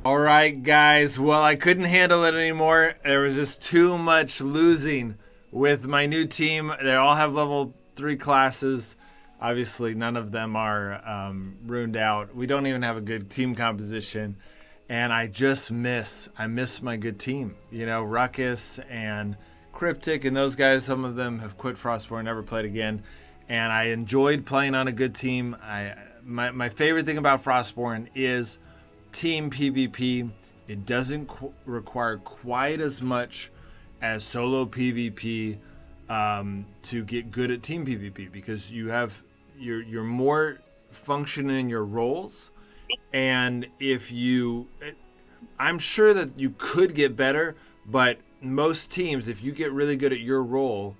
All right, guys. Well, I couldn't handle it anymore. There was just too much losing with my new team. They all have level 3 classes. Obviously, none of them are ruined out. We don't even have a good team composition. And I miss my good team. You know, Ruckus and Cryptic and those guys, some of them have quit Frostborn, never played again. And I enjoyed playing on a good team. My favorite thing about Frostborn is team PvP. It doesn't require quite as much as solo PvP to get good at team PvP because you're more functioning in your roles, and I'm sure that you could get better, but most teams, if you get really good at your role,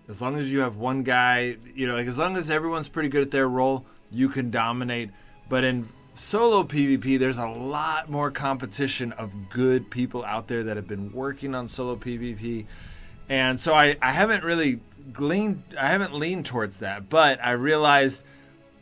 as long as you have one guy, like as long as everyone's pretty good at their role, you can dominate. But in solo PvP, there's a lot more competition of good people out there that have been working on solo PvP. And so I haven't really leaned towards that, but I realized,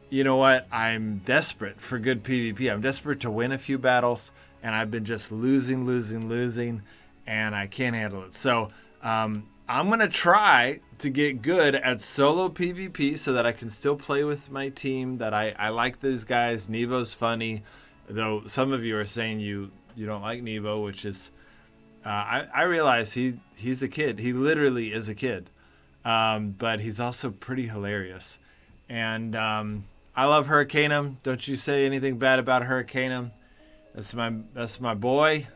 you know what? I'm desperate for good PvP. I'm desperate to win a few battles, and I've been just losing, and I can't handle it. So I'm going to try to get good at solo PvP so that I can still play with my team, that I like these guys. Nevo's funny, though some of you are saying you don't like Nevo, which is, I realize he's a kid. He literally is a kid. But he's also pretty hilarious. And I love Hurricanum. Don't you say anything bad about Hurricanum. That's my boy.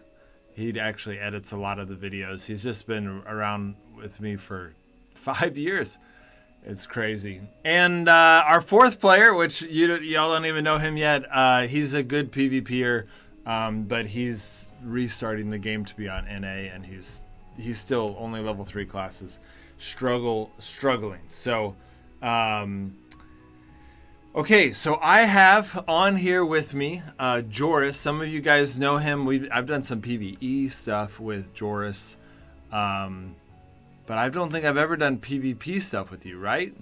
He actually edits a lot of the videos. He's just been around with me for 5 years. It's crazy. And our fourth player, which y'all don't even know him yet, he's a good PvPer, but he's restarting the game to be on NA, and he's still only level 3 classes. Struggling. So, okay, so I have on here with me Joris. Some of you guys know him. I've done some PvE stuff with Joris, but I don't think I've ever done PvP stuff with you, right?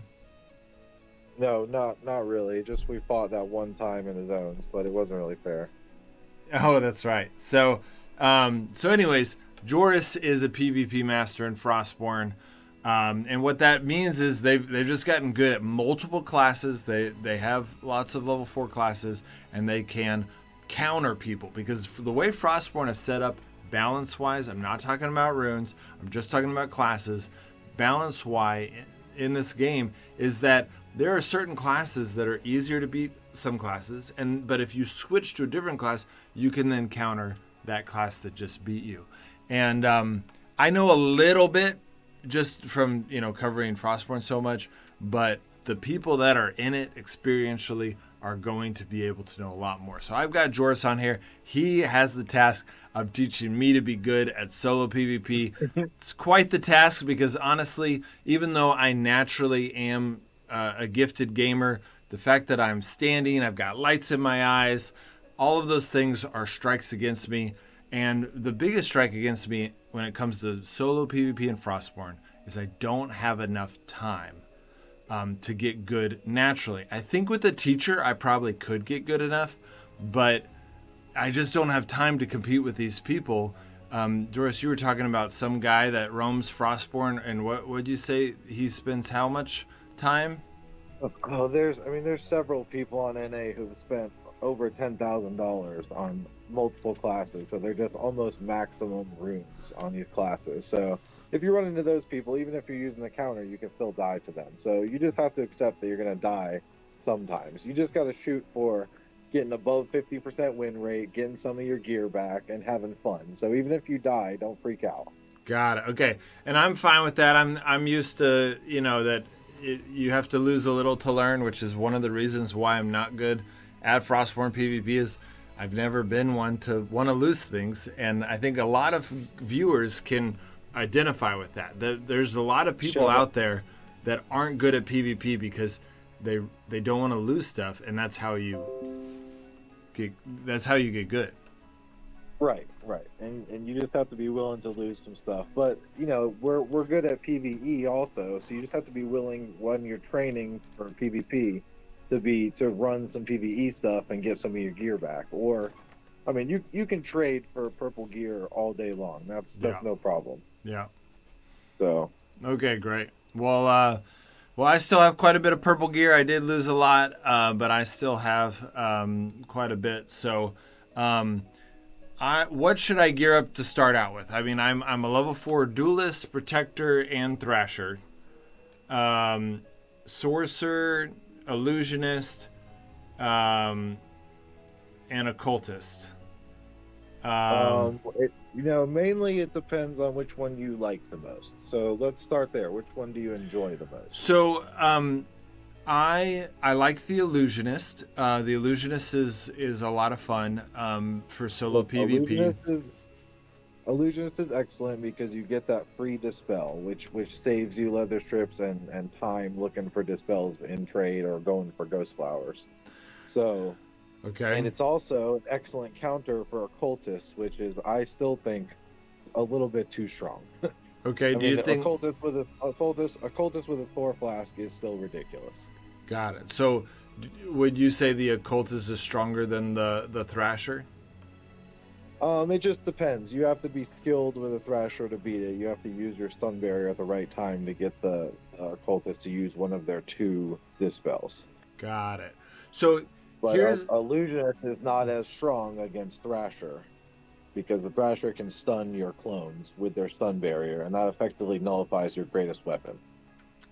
No, not really. Just we fought that one time in the zones, but it wasn't really fair. Oh, that's right. So, anyways, Joris is a PvP master in Frostborn. And what that means is they've just gotten good at multiple classes. They have lots of level 4 classes, and they can counter people, because the way Frostborn is set up balance wise, I'm not talking about runes, I'm just talking about classes. Balance wise in this game is that there are certain classes that are easier to beat some classes, but if you switch to a different class, you can then counter that class that just beat you. And I know a little bit just from covering Frostborn so much, but the people that are in it experientially are going to be able to know a lot more. So I've got Joris on here. He has the task of teaching me to be good at solo PvP. It's quite the task, because honestly, even though I naturally am a gifted gamer, the fact that I'm standing, I've got lights in my eyes, all of those things are strikes against me. And the biggest strike against me when it comes to solo PvP and Frostborn is I don't have enough time to get good naturally. I think with a teacher, I probably could get good enough, but I just don't have time to compete with these people. Doris, you were talking about some guy that roams Frostborn, and what would you say he spends how much time? Oh, there's several people on NA who've spent over $10,000 on multiple classes, so they're just almost maximum runes on these classes. So if you run into those people, even if you're using the counter, you can still die to them. So you just have to accept that you're going to die sometimes. You just got to shoot for getting above 50% win rate, getting some of your gear back, and having fun. So even if you die, don't freak out. Got it. Okay, and I'm fine with that. I'm used to that you have to lose a little to learn, which is one of the reasons why I'm not good at Frostborn PvP. Is I've never been one to want to lose things, and I think a lot of viewers can identify with that. There's a lot of people out there that aren't good at PvP because they don't want to lose stuff, and that's how you get good. Right. And you just have to be willing to lose some stuff. But, we're good at PvE also, so you just have to be willing when you're training for PvP to run some PvE stuff and get some of your gear back. Or I mean, you can trade for purple gear all day long. Yeah. That's no problem. Yeah. So Okay, great. Well, I still have quite a bit of purple gear. I did lose a lot, but I still have quite a bit. So, um, what should I gear up to start out with? I mean, I'm a level 4 duelist, protector, and thrasher. Um, sorcerer, illusionist, um, and occultist. Um, mainly it depends on which one you like the most. So let's start there. Which one do you enjoy the most? so I like the illusionist. The illusionist is a lot of fun for solo Look, PvP. illusionist is excellent because you get that free dispel, which saves you leather strips and time looking for dispels in trade or going for ghost flowers. So, Okay. and it's also an excellent counter for occultist, which is I still think a little bit too strong. Okay. I Do you mean, think? occultist with a Thor flask is still ridiculous. Got it. So, would you say the occultist is stronger than the thrasher? It just depends. You have to be skilled with a Thrasher to beat it. You have to use your stun barrier at the right time to get the cultist to use one of their two dispels. Got it. So But here's Illusionist is not as strong against Thrasher because the Thrasher can stun your clones with their stun barrier, and that effectively nullifies your greatest weapon.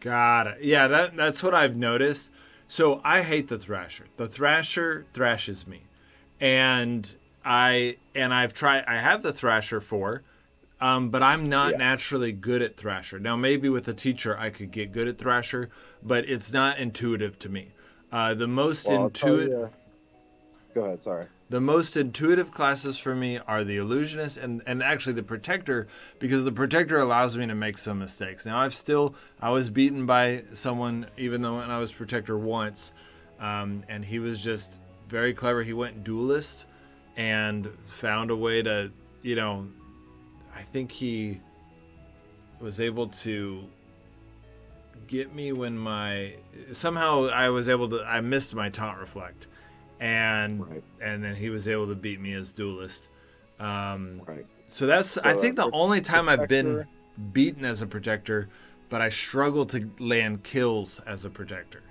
got it. Yeah, that's what I've noticed. So I hate the thrasher. The thrasher thrashes me, and I've tried. I have the thrasher 4. But I'm not Yeah. naturally good at Thrasher. Now, maybe with a teacher, I could get good at Thrasher, but it's not intuitive to me. The most Well, I'll tell intuitive, you. Go ahead. Sorry. the most intuitive classes for me are the Illusionist and actually the Protector, because the Protector allows me to make some mistakes. Now, I was beaten by someone, even though when I was Protector once, and he was just very clever. He went Duelist and found a way to, I think he was able to get me when somehow I missed my taunt reflect, and Right. then he was able to beat me as duelist. Right. So I So, think the only time I've been Protector. beaten as a protector, but I struggle to land kills as a protector.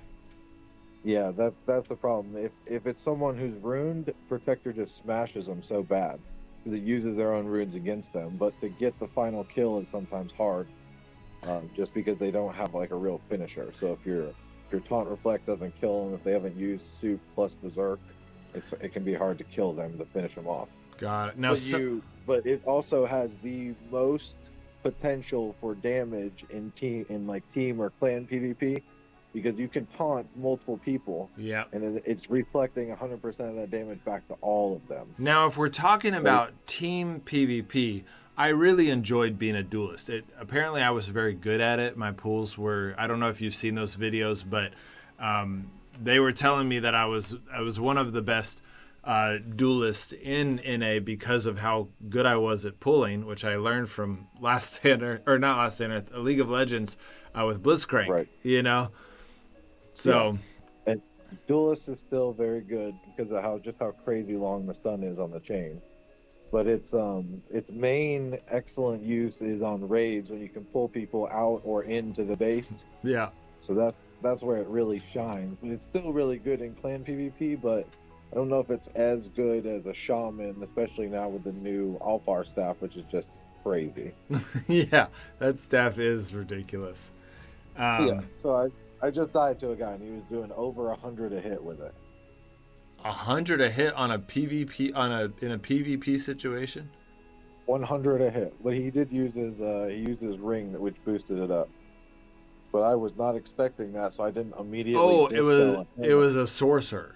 Yeah, that's the problem. If it's someone who's ruined, Protector just smashes them so bad because it uses their own runes against them. But to get the final kill is sometimes hard, just because they don't have like a real finisher. So if your taunt reflect doesn't kill them, if they haven't used soup plus berserk, it can be hard to kill them to finish them off. Got it. Now, But it also has the most potential for damage in team or clan PvP because you can taunt multiple people yeah. and it's reflecting 100% of that damage back to all of them. Now, if we're talking about team PvP, I really enjoyed being a duelist. Apparently, I was very good at it. My pools were, I don't know if you've seen those videos, but they were telling me that I was one of the best duelists in NA because of how good I was at pulling, which I learned from Last Standard, or not Last Standard, League of Legends with Blitzcrank, Right. So... Yeah. And Duelist is still very good because of how crazy long the stun is on the chain. But its main excellent use is on raids when you can pull people out or into the base. Yeah. So that's where it really shines. But it's still really good in clan PvP, but I don't know if it's as good as a shaman, especially now with the new Alfar staff, which is just crazy. Yeah, that staff is ridiculous. Yeah. So I just died to a guy and he was doing over 100 a hit with it. 100 a hit on a PvP in a PvP situation. 100 a hit. But he did use his ring which boosted it up. But I was not expecting that, so I didn't immediately. Oh, it was a sorcerer.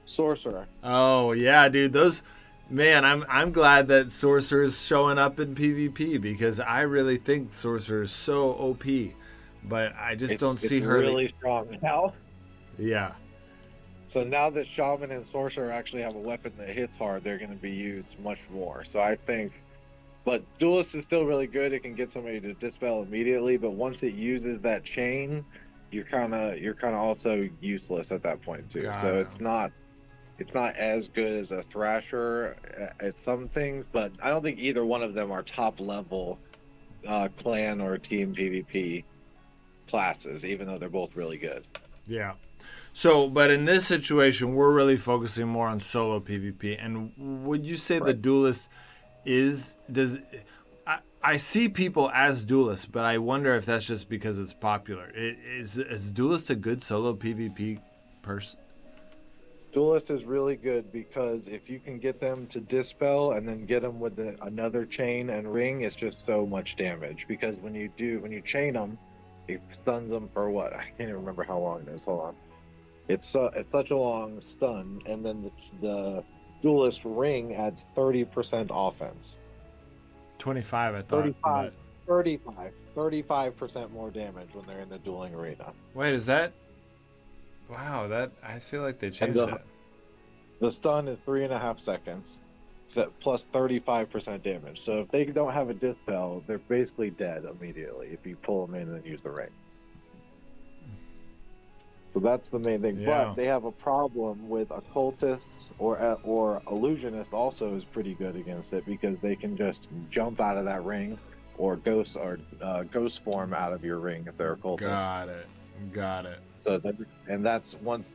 Sorcerer. Oh yeah, dude. I'm glad that sorcerer's showing up in PvP because I really think sorcerer's so OP, but I just don't see her really strong now. Yeah. So now that shaman and sorcerer actually have a weapon that hits hard, they're going to be used much more. So I think, but duelist is still really good. It can get somebody to dispel immediately, but once it uses that chain, you're kind of also useless at that point too. So it's not It's not as good as a Thrasher at some things, but I don't think either one of them are top level clan or team PvP classes, even though they're both really good. Yeah. So, but in this situation, we're really focusing more on solo PvP. And would you say the Right. duelist does? I see people as duelists, but I wonder if that's just because it's popular. Is duelist a good solo PvP person? Duelist is really good because if you can get them to dispel and then get them with another chain and ring, it's just so much damage. Because when you chain them, it stuns them for what? I can't even remember how long it is. Hold on. It's such a long stun, and then the duelist ring adds 30% offense. 25, I thought. 35, 35, 35% more damage when they're in the dueling arena. Wait, is that? Wow, that I feel like they changed And that. the stun is 3.5 seconds, plus 35% damage. So if they don't have a dispel, they're basically dead immediately if you pull them in and use the ring. So that's the main thing. Yeah. But they have a problem with occultists or illusionists. Also, is pretty good against it because they can just jump out of that ring, or ghost form out of your ring if they're occultists. Got it. So that's once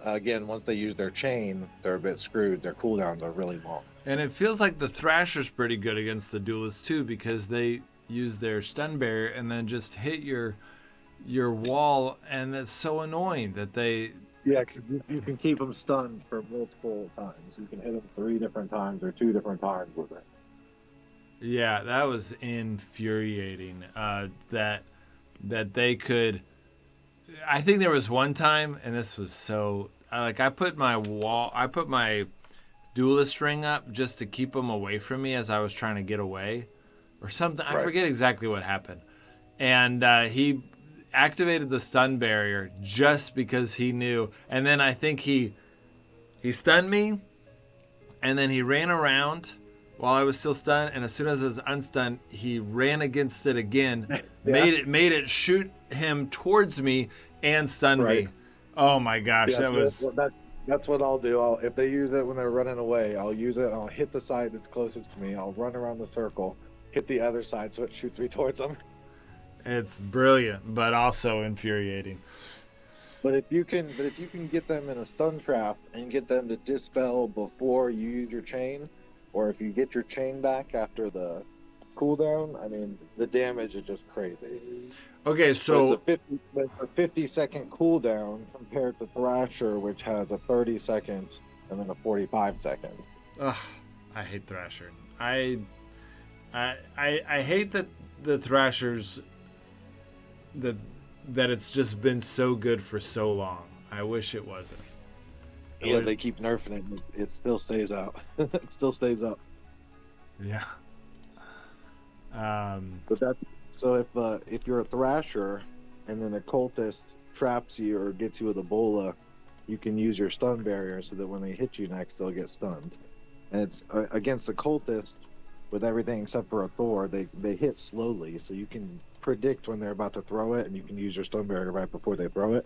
they use their chain, they're a bit screwed. Their cooldowns are really long. And it feels like the Thrasher's pretty good against the duelists too, because they use their stun barrier and then just hit your wall, and that's so annoying that they. Yeah, because you can keep them stunned for multiple times. You can hit them 3 different times or 2 different times with it. Yeah, that was infuriating. That they could. I think there was one time, and this was so I put my duelist ring up just to keep them away from me as I was trying to get away, or something. I Right. forget exactly what happened, and he activated the stun barrier just because he knew, and then I think he stunned me, and then he ran around while I was still stunned, and as soon as I was unstunned, he ran against it again, Yeah. made it shoot him towards me and stun Right. me. Oh my gosh, Yeah, that was that's what I'll do. If they use it when they're running away, I'll use it. I'll hit the side that's closest to me. I'll run around the circle, hit the other side so it shoots me towards them. it's brilliant, but also infuriating. But if you can get them in a stun trap and get them to dispel before you use your chain, or if you get your chain back after the cooldown, I mean, the damage is just crazy. Okay, So so it's a 50-second cooldown compared to Thrasher, which has a 30-second and then a 45-second. ugh, I hate Thrasher. I hate that the Thrashers that it's just been so good for so long. I wish it wasn't. Yeah, they keep nerfing it. It still stays out. It still stays up. Yeah. But that so if you're a Thrasher and then a cultist traps you or gets you with Ebola, you can use your stun barrier so that when they hit you next, they'll get stunned. And it's against the cultist with everything except for a Thor. They hit slowly, so you can predict when they're about to throw it, and you can use your stun barrier right before they throw it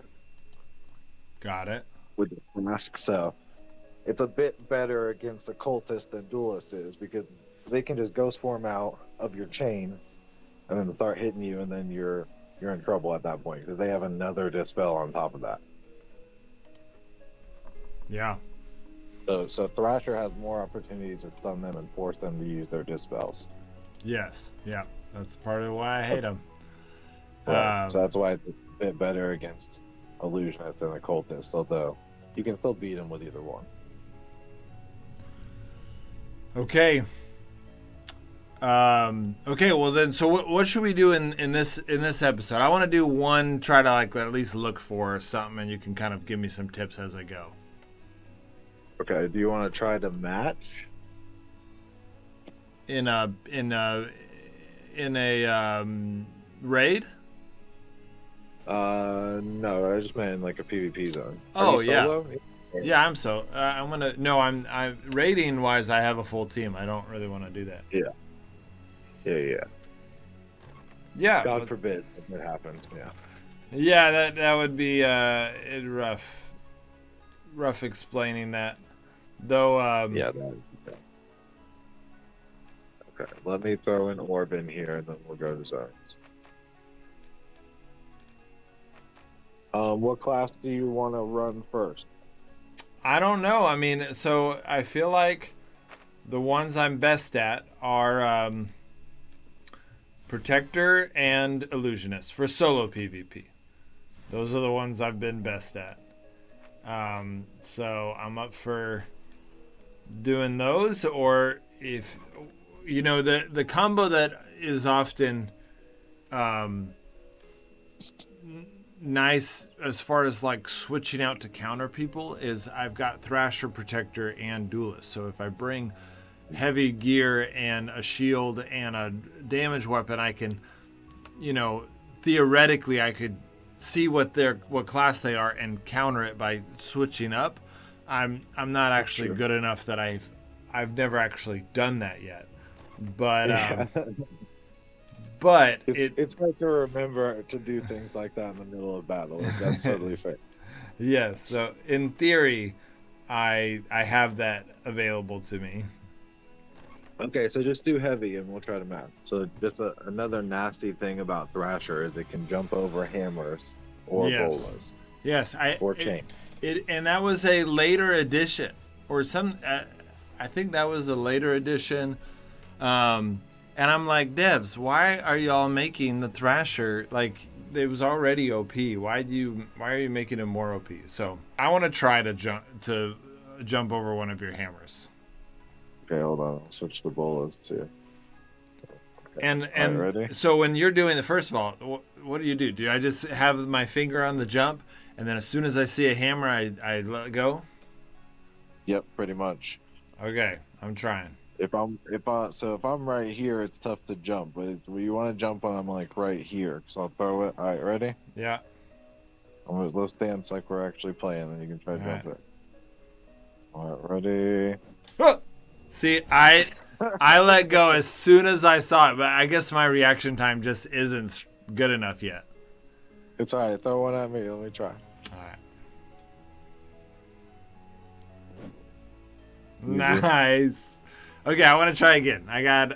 Got it. with the mask. So it's a bit better against the cultist than duelist is because they can just ghost form out of your chain and then start hitting you, and then you're in trouble at that point because they have another dispel on top of that. Yeah. So Thrasher has more opportunities to stun them and force them to use their dispels. Yes. Yeah. That's part of why I hate them. Right. So that's why it's a bit better against illusionist than a cultist, although you can still beat them with either one. Okay. Okay. Well, then, so what should we do in this episode? I want to do one. Try to at least look for something, and you can kind of give me some tips as I go. Okay. Do you want to try to match? In a raid. No, I just meant like a PvP zone. Oh, Are you yeah. solo? Yeah, I'm so. I'm gonna. No, I'm rating wise. I have a full team. I don't really want to do that. Yeah. Yeah. God forbid if it happens. Yeah. Yeah, that would be rough explaining that. Though, Yeah. Okay. Let me throw an orb in here, and then we'll go to zones. What class do you want to run first? I don't know. I mean, so I feel like the ones I'm best at are Protector and Illusionist for solo PvP. Those are the ones I've been best at. So I'm up for doing those, or if the combo that is often um, nice as far as like switching out to counter people is I've got Thrasher, Protector, and Duelist. So if I bring heavy gear and a shield and a damage weapon, I can, theoretically I could see what class they are and counter it by switching up. I'm not actually good enough that I've never actually done that yet. But but it's hard to remember to do things like that in the middle of battle. That's totally fair. Yes, so in theory, I have that available to me. Okay, so just do heavy and we'll try to match. So just another nasty thing about Thrasher is it can jump over hammers or bolas. Yes, or chain. And that was a later edition, or some. I think that was a later edition. And I'm like, devs, why are y'all making the Thrasher like it was already OP? Why are you making it more OP? So I want to try to jump over one of your hammers. Okay, hold on. I'll switch the bolas too. Okay. And ready? So when you're doing the first of all, what do? Do I just have my finger on the jump, and then as soon as I see a hammer, I let go? Yep, pretty much. Okay, I'm trying. If I'm right here, it's tough to jump. But you want to jump when I'm like right here, so I'll throw it. All right, ready? Yeah. Let's dance like we're actually playing, and you can try to jump it. All right, ready? Oh! See, I let go as soon as I saw it, but I guess my reaction time just isn't good enough yet. It's all right. Throw one at me. Let me try. All right. Nice. Okay, I want to try again. I got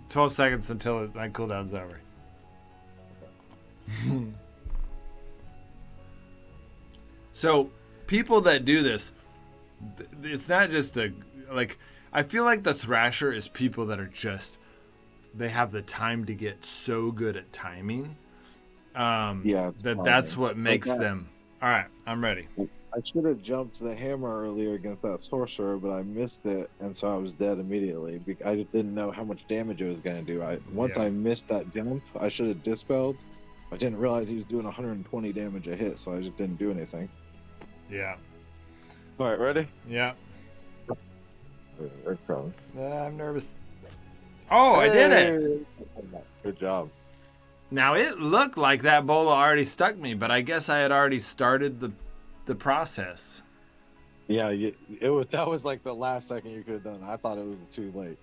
12 seconds until my cooldown's over. So, people that do this, it's not just I feel like the Thrasher is people that are just, they have the time to get so good at timing. That's what makes them. All right, I'm ready. I should have jumped the hammer earlier against that sorcerer, but I missed it, and so I was dead immediately. I just didn't know how much damage it was going to do. Once I missed that jump, I should have dispelled. I didn't realize he was doing 120 damage a hit, so I just didn't do anything. Yeah. All right, ready? Yeah. I'm nervous. Oh, I did it. Good job. Now, it looked like that bola already stuck me, but I guess I had already started the process. Yeah, that was like the last second you could have done. I thought it was too late.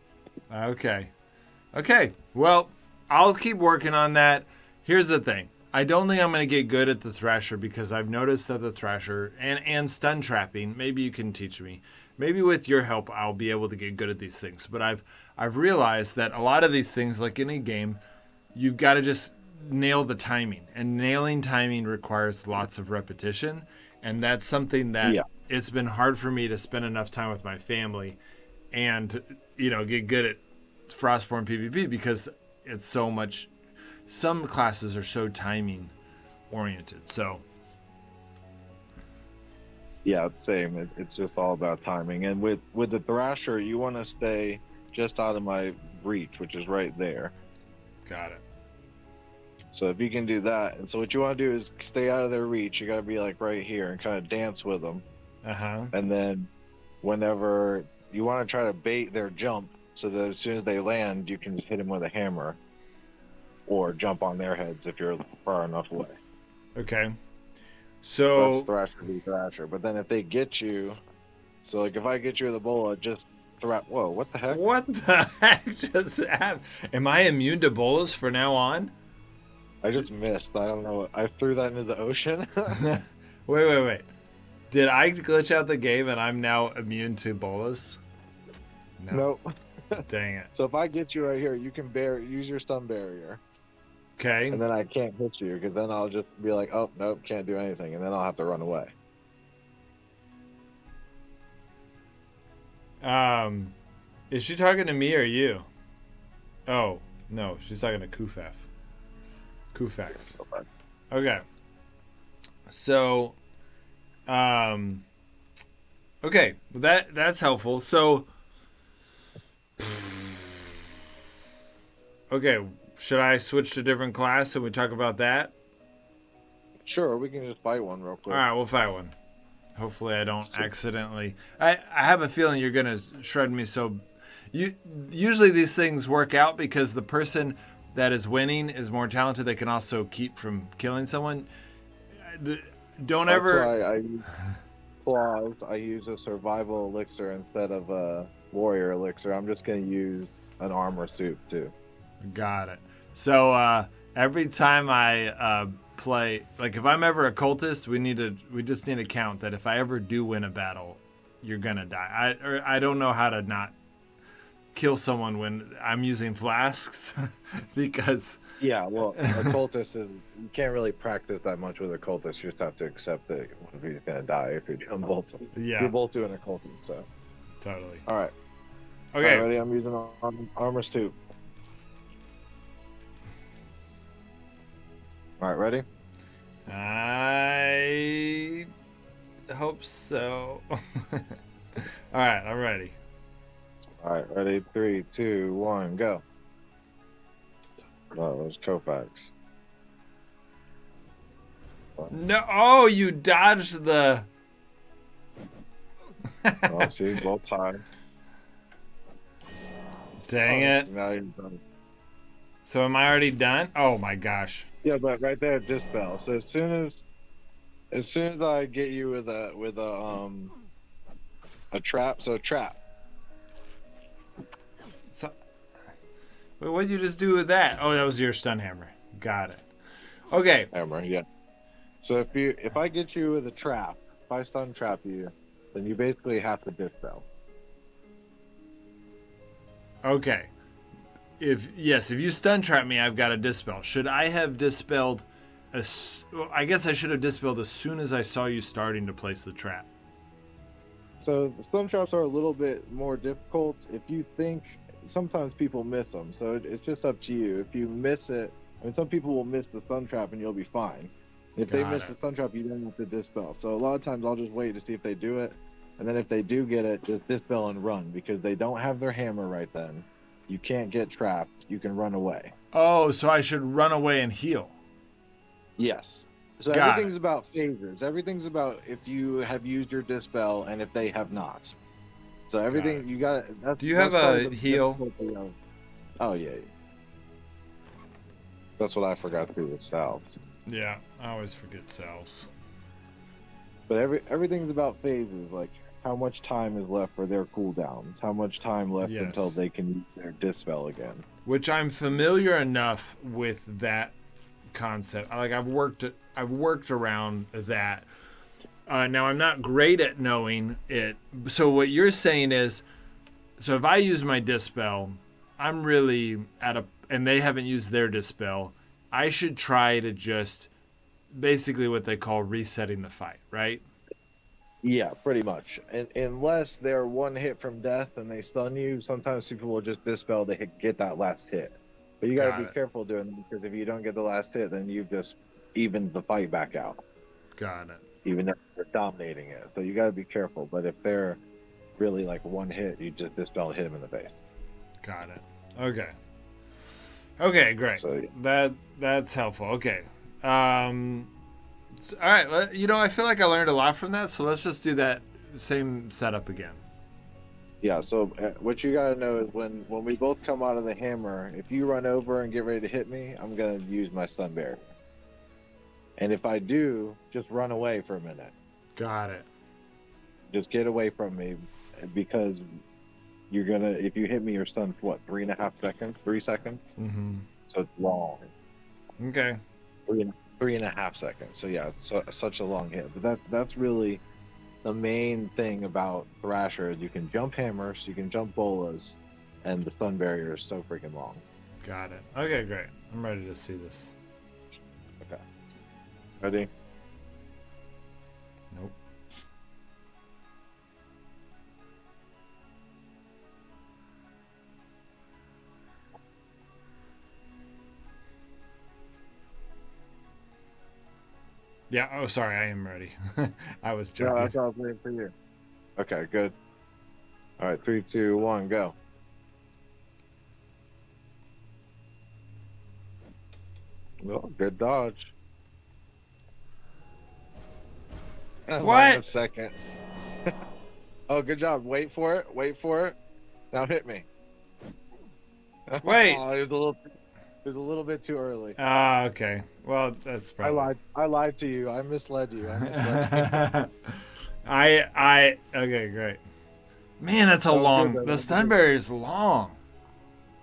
Okay. Well, I'll keep working on that. Here's the thing. I don't think I'm going to get good at the Thrasher because I've noticed that the Thrasher and stun trapping, maybe you can teach me. Maybe with your help, I'll be able to get good at these things. But I've realized that a lot of these things, like any game, you've got to just nail the timing. And nailing timing requires lots of repetition. And that's something that it's been hard for me to spend enough time with my family and, get good at Frostborn PvP because it's so much. Some classes are so timing oriented. So. Yeah, it's same. It's just all about timing. And with the Thrasher, you want to stay just out of my reach, which is right there. Got it. So if you can do that, and so what you want to do is stay out of their reach. You got to be like right here and kind of dance with them. And then whenever you want to try to bait their jump, so that as soon as they land, you can just hit them with a hammer, or jump on their heads if you're far enough away. Okay. So that's Thrasher. But then if they get you, so like if I get you with a bola, just whoa, what the heck? What the heck just happened? Am I immune to bolas from now on? I just missed. I don't know. I threw that into the ocean. Wait. Did I glitch out the game and I'm now immune to bolas? No. Nope. Dang it. So if I get you right here, you can use your stun barrier, Okay. and then I can't hit you because then I'll just be like, oh nope, can't do anything, and then I'll have to run away. Is she talking to me or you? Oh, no, she's talking to Kufef. Kufex. Okay. So, okay, that's helpful. So, okay, should I switch to a different class and we talk about that? Sure, we can just fight one real All quick. right, we'll fight one. Hopefully, I don't accidentally. I have a feeling you're gonna shred me. So, usually these things work out because the person that is winning is more talented. They can also keep from killing someone. Don't That's ever. why I use claws. I use a survival elixir instead of a warrior elixir. I'm just gonna use an armor suit too. Got it. So every time I play, like if I'm ever a cultist, we just need to count that if I ever do win a battle, you're gonna die. I don't know how to not kill someone when I'm using flasks because Yeah, well, a cultist is you can't really practice that much with a cultist. You just have to accept that one of you is gonna die if you're doing both. Yeah. You're both doing a cultist, so. Totally. All right. Okay. All right, ready? I'm using armor suit. All right, ready? I hope so. All right, I'm ready. All right, ready? 3, 2, 1, go. Oh, there's Kofax. No, oh, you dodged the. Oh, see, both tied. Dang it. Now you're done. So am I already done? Oh my gosh. Yeah, but right there, dispel. So as soon as I get you with a trap, so trap. So, wait, what did you just do with that? Oh, that was your stun hammer. Got it. Okay. Hammer, yeah. So if I get you with a trap, if I stun trap you, then you basically have to dispel. Okay. If you stun trap me, I've got to dispel. Should I have dispelled? I guess I should have dispelled as soon as I saw you starting to place the trap. So stun traps are a little bit more difficult. If you think, sometimes people miss them, so it's just up to you. If you miss it, I mean, some people will miss the stun trap and you'll be fine. If they miss the stun trap, you don't have to dispel. So a lot of times I'll just wait to see if they do it, and then if they do get it, just dispel and run because they don't have their hammer right then. You can't get trapped. You can run away. Oh, so I should run away and heal. Yes. So everything's about phases. Everything's about if you have used your dispel and if they have not. So everything you got. Do you have a heal? Oh yeah. That's what I forgot to do with salves. Yeah, I always forget salves. But everything's about phases, like how much time is left for their cooldowns, how much time left until they can use their dispel again. Which I'm familiar enough with that concept. Like I've worked around that. Now I'm not great at knowing it. So what you're saying is, so if I use my dispel, I'm really and they haven't used their dispel. I should try to just basically what they call resetting the fight, right? Yeah, pretty much. And unless they're one hit from death and they stun you, sometimes people will just dispel to get that last hit. But you got to be careful doing that because if you don't get the last hit, then you just evened the fight back out. Got it. Even if they're dominating it. So you got to be careful. But if they're really like one hit, you just dispel and hit them in the face. Got it. Okay. Okay, great. So, yeah. That's helpful. Okay. All right. I feel like I learned a lot from that. So let's just do that same setup again. Yeah. So what you got to know is when we both come out of the hammer, if you run over and get ready to hit me, I'm gonna use my stun barrier. And if I do, just run away for a minute. Got it. Just get away from me because you're gonna. If you hit me, you're stunned. What? 3.5 seconds? 3 seconds? Mm-hmm. So it's long. Okay. 3.5 seconds. So yeah, it's such a long hit. But that's really the main thing about Thrasher is you can jump hammers, you can jump bolas, and the stun barrier is so freaking long. Got it. Okay, great. I'm ready to see this. Okay. Ready? Nope. Yeah, oh, sorry, I am ready. I was No, joking. that's what I was waiting for you. Okay, good. All right, 3, 2, 1, go. Oh, good dodge. What? A second. Oh, good job. Wait for it. Wait for it. Now hit me. Wait. Oh, it was a little bit too early. Ah, okay. Well, that's I probably. lied. I lied to you. I misled you. I misled you. Okay, great. Man, that's a That was good long. though. That The was stun good. barrier is long.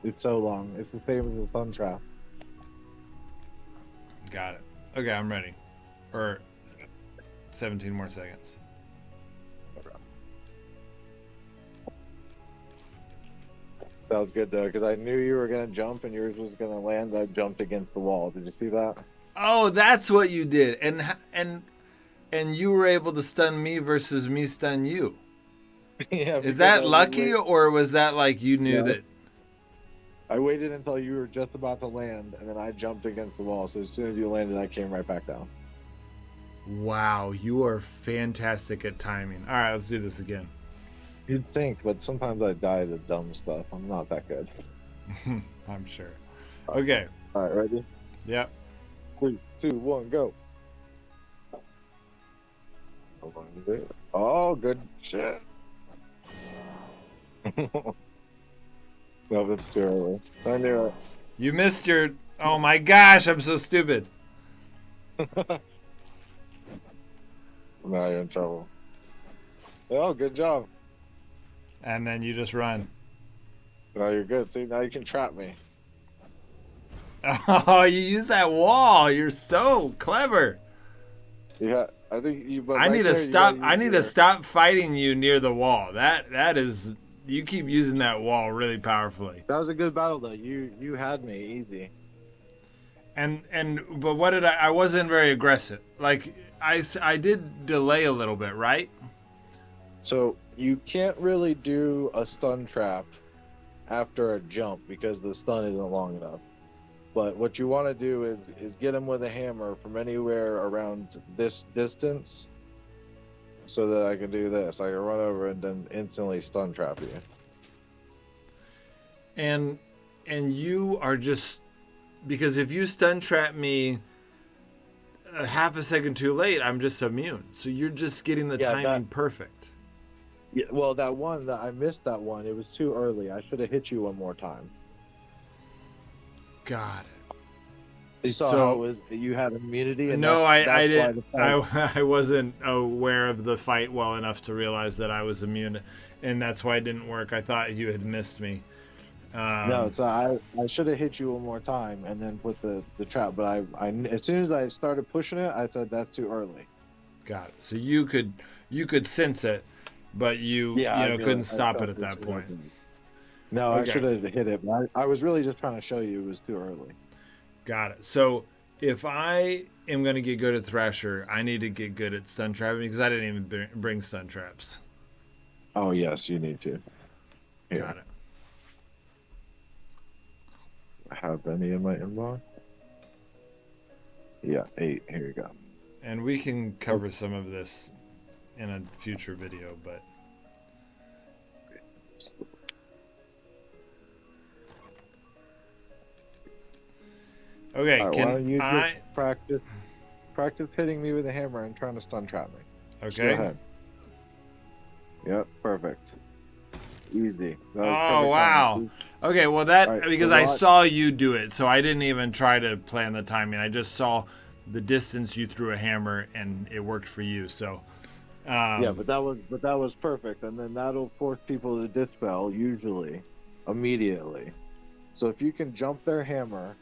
It's so long. It's the same as the thumb trap. Got it. Okay, I'm ready. Or 17 more seconds. That was good though, because I knew you were gonna jump and yours was gonna land. I jumped against the wall. Did you see that? Oh, that's what you did, and you were able to stun me versus me stun you. Yeah. Is Because that lucky, or was that like you knew Yeah. that? I waited until you were just about to land, and then I jumped against the wall. So as soon as you landed, I came right back down. Wow, you are fantastic at timing. All right, let's do this again. You'd think, but sometimes I die to dumb stuff. I'm not that good. I'm sure. Okay. All right, ready? Yep. 3, 2, 1, go. Oh, good shit. No, that's too early. I knew it. You missed your. Oh my gosh, I'm so stupid. Now you're in trouble. Oh, good job. And then you just run. Now you're good. See, now you can trap me. Oh, you use that wall. You're so clever. Yeah, I think you. But I right need to there, you stop. gotta I use need your- to stop fighting you near the wall. That is. You keep using that wall really powerfully. That was a good battle, though. You had me easy. But what did I wasn't very aggressive. Like I did delay a little bit, right? So you can't really do a stun trap after a jump because the stun isn't long enough. But what you want to do is get him with a hammer from anywhere around this distance, so that I can do this. I can run over and then instantly stun trap you. And you are just because if you stun trap me a half a second too late, I'm just immune. So you're just getting the Yeah, timing perfect. Yeah, well, that one that I missed that one. It was too early. I should have hit you one more time. Got it. You saw So- how it was. You had immunity. And No, that's I why didn't. the fight- I wasn't aware of the fight well enough to realize that I was immune, and that's why it didn't work. I thought you had missed me. No, so I should have hit you one more time and then put the trap. But I as soon as I started pushing it, I said that's too early. Got it. So you could sense it, but you couldn't stop it at that point. No, Okay. I should have hit it. But I was really just trying to show you it was too early. Got it. So if I am going to get good at Thrasher, I need to get good at stun trapping because I didn't even bring stun traps. Oh yes, you need to. Here. Got it. Have any in my inbox? Yeah, 8. Here you go. And we can cover some of this in a future video, but okay. All right, why Can don't you just I? practice hitting me with a hammer and trying to stun trap me? Just go Okay. ahead. Yep, perfect. Easy. That was Oh perfect wow. timing. Okay. Well, that All right, because so I watch. saw you do it, so I didn't even try to plan the timing. I just saw the distance you threw a hammer, and it worked for you. So. Yeah, but that was perfect, and then that'll force people to dispel usually immediately. So if you can jump their hammer,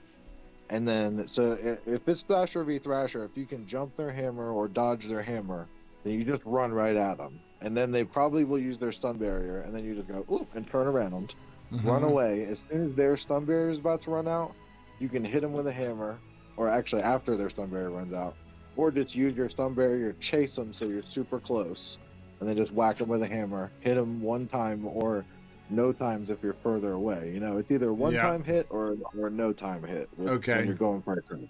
if it's Thrasher v Thrasher, if you can jump their hammer or dodge their hammer, then you just run right at them, and then they probably will use their stun barrier, and then you just go ooh and turn around, run away. As soon as their stun barrier is about to run out, you can hit them with a hammer, or actually after their stun barrier runs out, or just use your stun barrier, chase them so you're super close, and then just whack them with a hammer, hit them one time or no times if you're further away. You know, it's either one time hit or no time hit when you're going for a turn.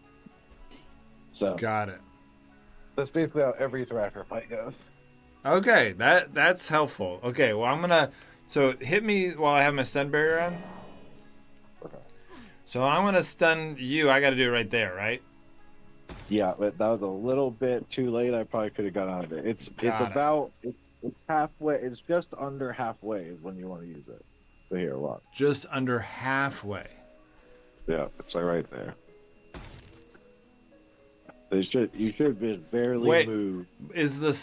So got it. that's basically how every Thrasher fight goes. Okay, that's helpful. Okay, well so hit me while I have my stun barrier on. Okay. So I'm gonna stun you. I got to do it right there, right? Yeah, but that was a little bit too late. I probably could have got out of it. It's halfway. It's just under halfway when you want to use it. So here, watch. Just under halfway. Yeah, it's like right there. You should just barely move. Is the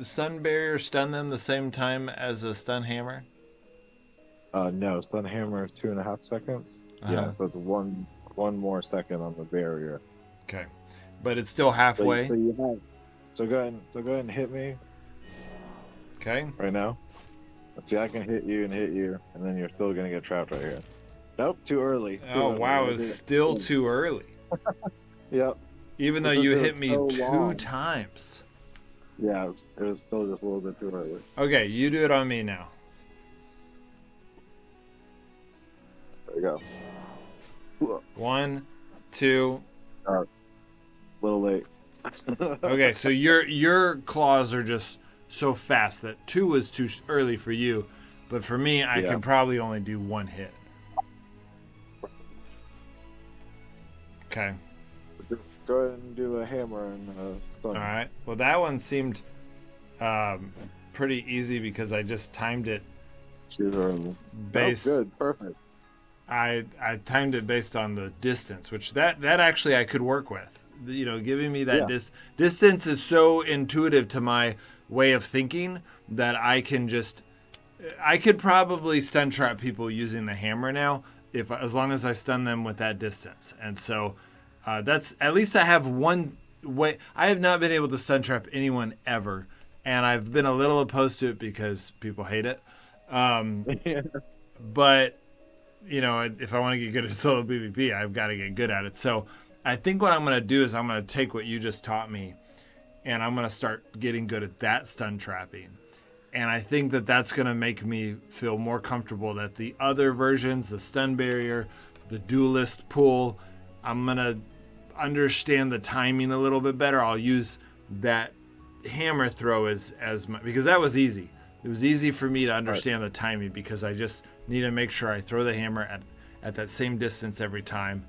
stun barrier stun them the same time as a stun hammer? No, stun hammer is 2.5 seconds. Yeah, so it's one more second on the barrier. Okay, but it's still halfway. So go ahead and hit me. Okay. Right now. Let's see, I can hit you, and then you're still gonna get trapped right here. Nope, too early. Wow, it's still too early. Yep. Even though you hit me two times. Yeah, it was still just a little bit too early. Okay, you do it on me now. There you go. 1, 2. A little late. Okay, so your claws are just so fast that 2 was too early for you, but for me, I can probably only do 1 hit. Okay. Go ahead and do a hammer and stun. All right. Well, that one seemed pretty easy because I just timed it. Good, perfect. I timed it based on the distance, which that actually I could work with. You know, giving me that distance is so intuitive to my way of thinking that I could probably stun trap people using the hammer now, as long as I stun them with that distance. And so that's at least I have one way. I have not been able to stun trap anyone ever, and I've been a little opposed to it because people hate it. But you know, if I want to get good at solo PvP, I've got to get good at it. So I think what I'm going to do is I'm going to take what you just taught me, and I'm going to start getting good at that stun trapping. And I think that that's going to make me feel more comfortable that the other versions, the stun barrier, the duelist pull, I'm going to understand the timing a little bit better. I'll use that hammer throw because that was easy. It was easy for me to understand the timing because I just need to make sure I throw the hammer at that same distance every time.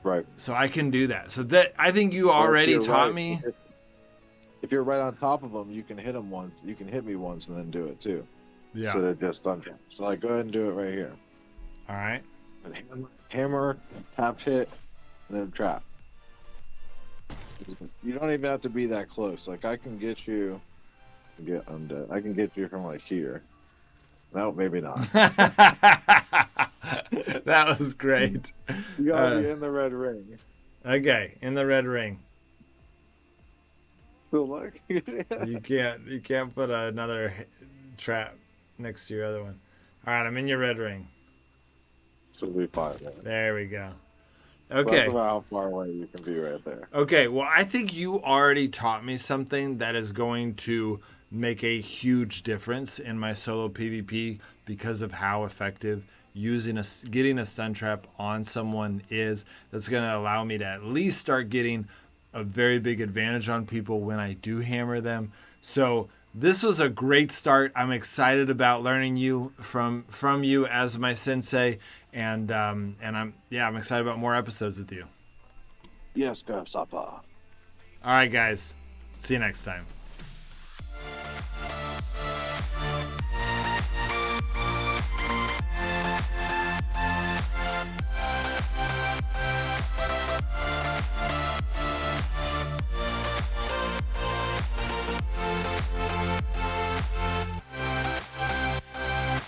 Right. So I can do that. So that I think you already taught me. If you're right on top of them, you can hit them once. You can hit me once and then do it too. Yeah. So they're just stun trap. So like, go ahead and do it right here. All right. Hammer, tap hit, and then trap. You don't even have to be that close. Like I can get you. Get undead. I can get you from like here. No, maybe not. That was great. You gotta be in the red ring. Okay, in the red ring. So look. You can't put another trap next to your other one. All right, I'm in your red ring. So we fine. There we go. Okay. Okay. That's about how far away you can be right there. Okay, well, I think you already taught me something that is going to make a huge difference in my solo PvP because of how effective getting a stun trap on someone is. That's going to allow me to at least start getting a very big advantage on people when I do hammer them. So this was a great start. I'm excited about learning you from you as my sensei, and I'm excited about more episodes with you. Yes, go Sapa. All right, guys. See you next time.